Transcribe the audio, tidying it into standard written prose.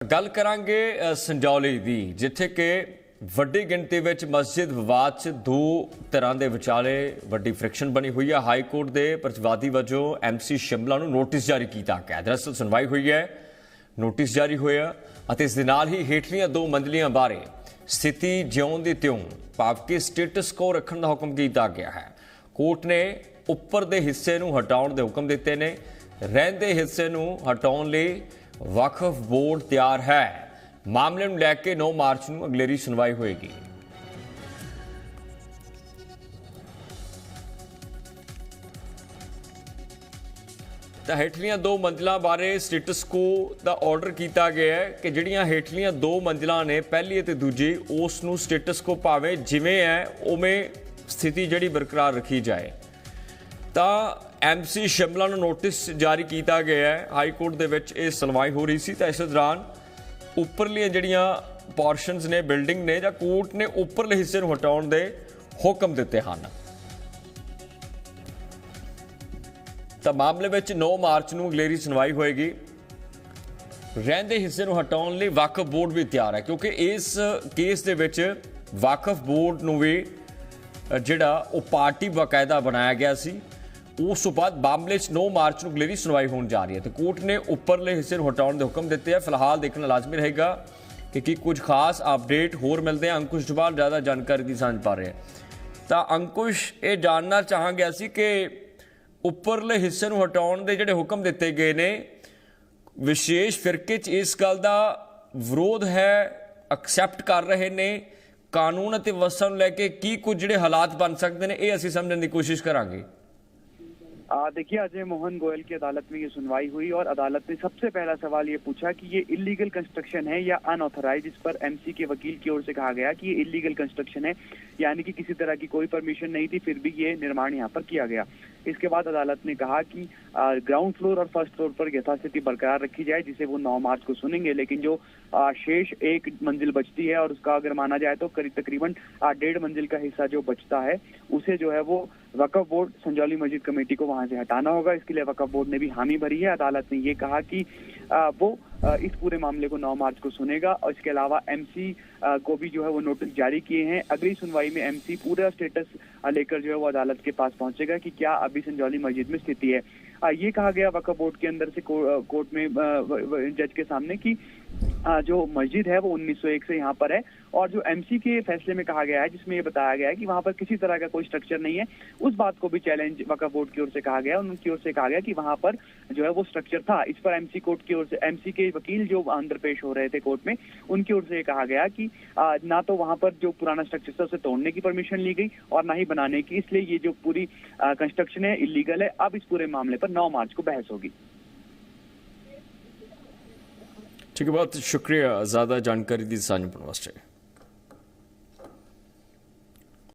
गल करांगे संजौली दी जिथे कि वड्डी गिणती विच मस्जिद विवाद च दो धिरां दे विचाले वड्डी फ्रिक्शन बनी हुई है। हाई कोर्ट के प्रतिवादी वजों MC शिमला नूं नोटिस जारी किया गया। दरअसल सुनवाई हुई है, नोटिस जारी होया अते इस दे नाल ही हेठलियां दो मंजिलियां बारे स्थिति ज्यों दी त्यों भाव कि स्टेटस को रखने का हुक्म किया गया है। कोर्ट ने उपर दे हिस्से नूं हटाउण दे हुक्म दिते ने, रहिंदे हिस्से नूं हटाउण लई वक्फ बोर्ड तैयार है। मामले में लैके 9 मार्च को अगलेरी सुनवाई होएगी। तो हेठलियां दो मंजिलों बारे स्टेटस को का ऑर्डर किया गया है कि जिहड़ियां हेठलियां दो मंजिलों ने पहली ते दूजी उस नूं स्टेटस को भावें जिवें है उवें स्थिति जिहड़ी बरकरार रखी जाए। तो MC शिमला नूं नोटिस जारी किया गया है। हाई कोर्ट दे विच इह सुनवाई हो रही सी तो इस दौरान उपरलियां जिहड़ियां पोर्शनस ने बिल्डिंग ने जां कोर्ट ने उपरले हिस्से नूं हटाउण दे हुक्म दिते हन। तो मामले विच 9 मार्च नूं अगलेरी सुनवाई होएगी। रहिंदे हिस्से नूं हटाउण लई वक्फ बोर्ड भी तैयार है क्योंकि इस केस दे विच वक्फ बोर्ड नूं भी जिहड़ा वो पार्टी बाकायदा बनाया गया सी। उस तो बाद मामले 9 मार्च को अगलेरी सुनवाई होने जा रही है। तो कोर्ट ने उपरले हिस्से हटाने के हुक्म दिते हैं। फिलहाल देखना लाजमी रहेगा कि कुछ खास अपडेट होर मिलते हैं। अंकुश डोभाल ज़्यादा जानकारी की सांझ पा रहे हैं। तो अंकुश ये जानना चाह गया सी कि उपरले हिस्से हटाने के जिहड़े हुक्म दिते गए ने विशेष फिरके च इस गल का विरोध है, एक्सैप्ट कर रहे ने, कानून और व्यवस्था लैके की कुछ जिहड़े हालात बन सकते हैं ये असीं समझने की कोशिश करांगे। देखिए, अजय मोहन गोयल की अदालत में ये सुनवाई हुई और अदालत ने सबसे पहला सवाल ये पूछा कि ये इलीगल कंस्ट्रक्शन है या अनऑथराइज। इस पर MC के वकील की ओर से कहा गया कि ये इलीगल कंस्ट्रक्शन है, यानी कि किसी तरह की कोई परमिशन नहीं थी, फिर भी ये निर्माण यहाँ पर किया गया। इसके बाद अदालत ने कहा कि ग्राउंड फ्लोर और फर्स्ट फ्लोर पर यथास्थिति बरकरार रखी जाए, जिसे वो 9 मार्च को सुनेंगे। लेकिन जो शेष एक मंजिल बचती है और उसका अगर माना जाए तो तकरीबन 1.5 मंजिल का हिस्सा जो बचता है उसे जो है वो वक्फ बोर्ड संजौली मस्जिद कमेटी को वहां से हटाना होगा। इसके लिए वक्फ बोर्ड ने भी हामी भरी है। अदालत ने ये कहा कि वो इस पूरे मामले को 9 मार्च को सुनेगा और इसके अलावा MC को भी जो है वो नोटिस जारी किए हैं। अगली सुनवाई में MC पूरा स्टेटस लेकर जो है वो अदालत के पास पहुंचेगा कि क्या अभी संजौली मस्जिद में स्थिति है। ये कहा गया वक्फ बोर्ड के अंदर से कोर्ट में जज के सामने कि जो मस्जिद है वो 1901 से यहाँ पर है और जो MC के फैसले में कहा गया है जिसमें ये बताया गया है कि वहाँ पर किसी तरह का कोई स्ट्रक्चर नहीं है, उस बात को भी चैलेंज वक्फ बोर्ड की ओर से कहा गया। उनकी ओर से कहा गया कि वहाँ पर जो है वो स्ट्रक्चर था। इस पर MC कोर्ट की ओर से MC के वकील जो अंदर पेश हो रहे थे कोर्ट में, उनकी ओर से ये कहा गया कि ना तो वहाँ पर जो पुराना स्ट्रक्चर था उसे तोड़ने की परमिशन ली गई और ना ही बनाने की, इसलिए ये जो पूरी कंस्ट्रक्शन है इलीगल है। अब इस पूरे मामले पर 9 मार्च को बहस होगी। ठीक है, बहुत शुक्रिया ज़्यादा जानकारी दी साझा करने वास्ते।